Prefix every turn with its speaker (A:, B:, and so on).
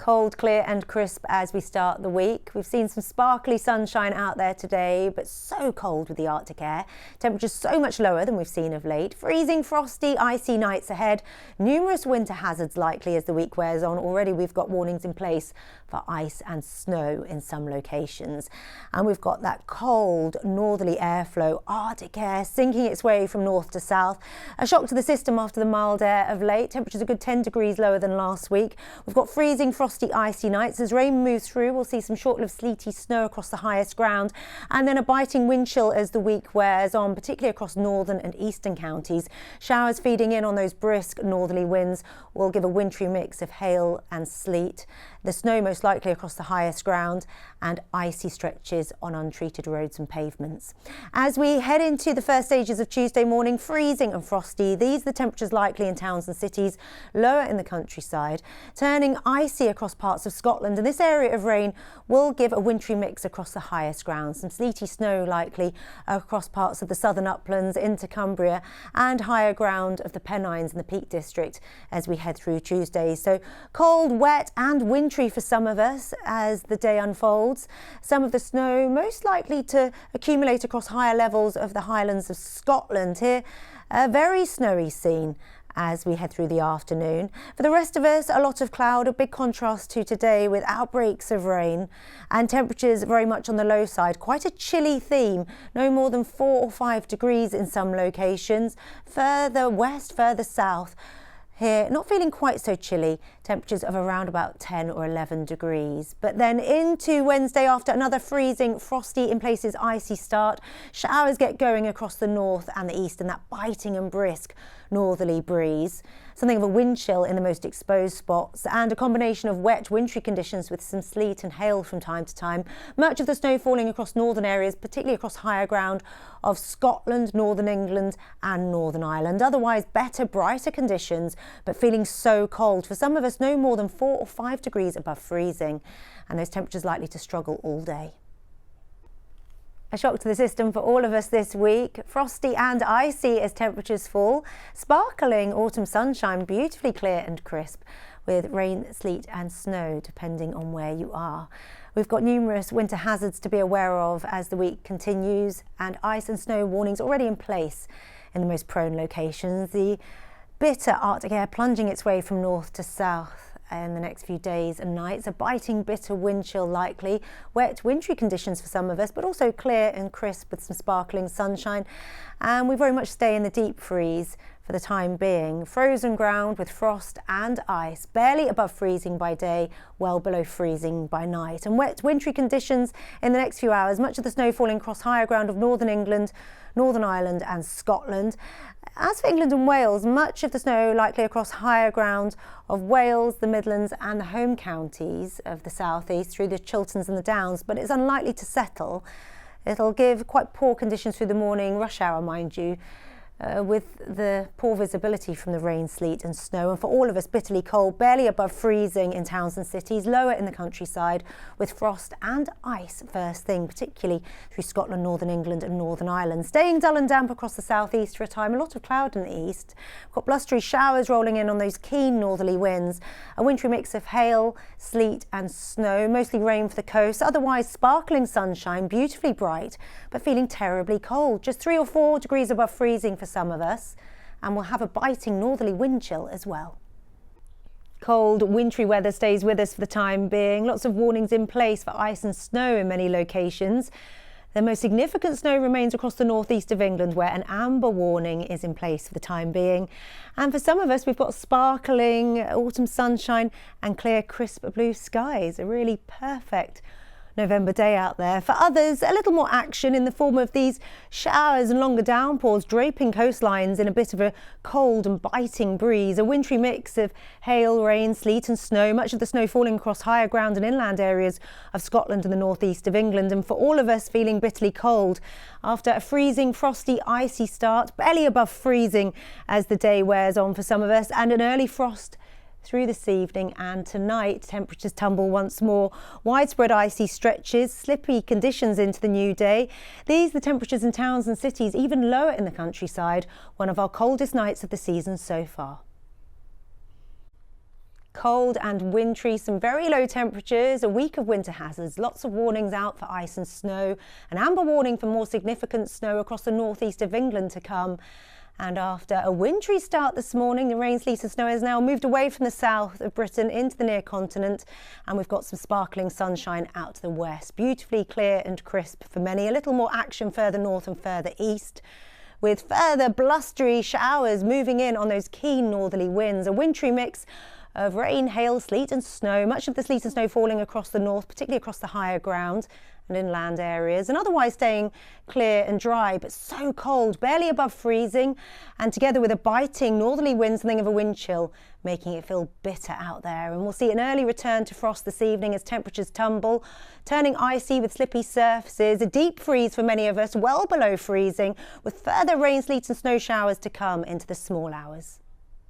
A: Cold, clear and crisp as we start the week. We've seen some sparkly sunshine out there today, but so cold with the Arctic air. Temperatures so much lower than we've seen of late. Freezing, frosty, icy nights ahead. Numerous winter hazards likely as the week wears on. Already we've got warnings in place for ice and snow in some locations. And we've got that cold northerly airflow, Arctic air sinking its way from north to south. A shock to the system after the mild air of late. Temperatures a good 10 degrees lower than last week. We've got freezing, frosty, icy nights. As rain moves through, we'll see some short-lived sleety snow across the highest ground, and then a biting wind chill as the week wears on, particularly across northern and eastern counties. Showers feeding in on those brisk northerly winds will give a wintry mix of hail and sleet. The snow most likely across the highest ground, and icy stretches on untreated roads and pavements. As we head into the first stages of Tuesday morning, freezing and frosty. These are the temperatures likely in towns and cities, lower in the countryside, turning icy across parts of Scotland, and this area of rain will give a wintry mix across the highest ground. Some sleety snow likely across parts of the southern uplands into Cumbria and higher ground of the Pennines and the Peak District as we head through Tuesday. So cold, wet and wintry for some of us as the day unfolds. Some of the snow most likely to accumulate across higher levels of the Highlands of Scotland. Here, a very snowy scene as we head through the afternoon. For the rest of us, a lot of cloud, a big contrast to today with outbreaks of rain and temperatures very much on the low side. Quite a chilly theme, no more than 4 or 5 degrees in some locations. Further west, further south, here, not feeling quite so chilly, temperatures of around about 10 or 11 degrees. But then into Wednesday, after another freezing, frosty, in places icy start, showers get going across the north and the east, and that biting and brisk northerly breeze. Something of a wind chill in the most exposed spots, and a combination of wet, wintry conditions with some sleet and hail from time to time. Much of the snow falling across northern areas, particularly across higher ground of Scotland, northern England and Northern Ireland. Otherwise, better, brighter conditions, but feeling so cold. For some of us, no more than 4 or 5 degrees above freezing, and those temperatures likely to struggle all day. A shock to the system for all of us this week. Frosty and icy as temperatures fall. Sparkling autumn sunshine, beautifully clear and crisp, with rain, sleet and snow depending on where you are. We've got numerous winter hazards to be aware of as the week continues, and ice and snow warnings already in place in the most prone locations. The bitter Arctic air plunging its way from north to south in the next few days and nights. A biting, bitter wind chill likely. Wet, wintry conditions for some of us, but also clear and crisp with some sparkling sunshine. And we very much stay in the deep freeze for the time being. Frozen ground with frost and ice, barely above freezing by day, well below freezing by night. And wet, wintry conditions in the next few hours. Much of the snow falling across higher ground of northern England, Northern Ireland and Scotland. As for England and Wales, much of the snow likely across higher ground of Wales, the Midlands and the home counties of the south east through the Chilterns and the Downs, but it's unlikely to settle. It'll give quite poor conditions through the morning, rush hour mind you, with the poor visibility from the rain, sleet and snow, and for all of us bitterly cold, barely above freezing in towns and cities, lower in the countryside with frost and ice first thing, particularly through Scotland, Northern England and Northern Ireland. Staying dull and damp across the southeast for a time, a lot of cloud in the east. We've got blustery showers rolling in on those keen northerly winds, a wintry mix of hail, sleet and snow, mostly rain for the coast, otherwise sparkling sunshine, beautifully bright, but feeling terribly cold, just 3 or 4 degrees above freezing for some of us, and we'll have a biting northerly wind chill as well. Cold, wintry weather stays with us for the time being. Lots of warnings in place for ice and snow in many locations. The most significant snow remains across the northeast of England, where an amber warning is in place for the time being. And for some of us, we've got sparkling autumn sunshine and clear, crisp blue skies. A really perfect November day out there. For others, a little more action in the form of these showers and longer downpours draping coastlines in a bit of a cold and biting breeze. A wintry mix of hail, rain, sleet and snow, much of the snow falling across higher ground and inland areas of Scotland and the northeast of England. And for all of us feeling bitterly cold after a freezing, frosty, icy start, barely above freezing as the day wears on for some of us, and an early frost through this evening and tonight. Temperatures tumble once more. Widespread icy stretches, slippy conditions into the new day. These are the temperatures in towns and cities, even lower in the countryside. One of our coldest nights of the season so far. Cold and wintry, some very low temperatures, a week of winter hazards, lots of warnings out for ice and snow, an amber warning for more significant snow across the northeast of England to come. And after a wintry start this morning, the rain, sleet and snow has now moved away from the south of Britain into the near continent, and we've got some sparkling sunshine out to the west. Beautifully clear and crisp for many, a little more action further north and further east, with further blustery showers moving in on those keen northerly winds, a wintry mix of rain, hail, sleet and snow, much of the sleet and snow falling across the north, particularly across the higher ground and inland areas, and otherwise staying clear and dry, but so cold, barely above freezing, and together with a biting northerly wind, something of a wind chill, making it feel bitter out there. And we'll see an early return to frost this evening as temperatures tumble, turning icy with slippy surfaces, a deep freeze for many of us, well below freezing, with further rain, sleet and snow showers to come into the small hours.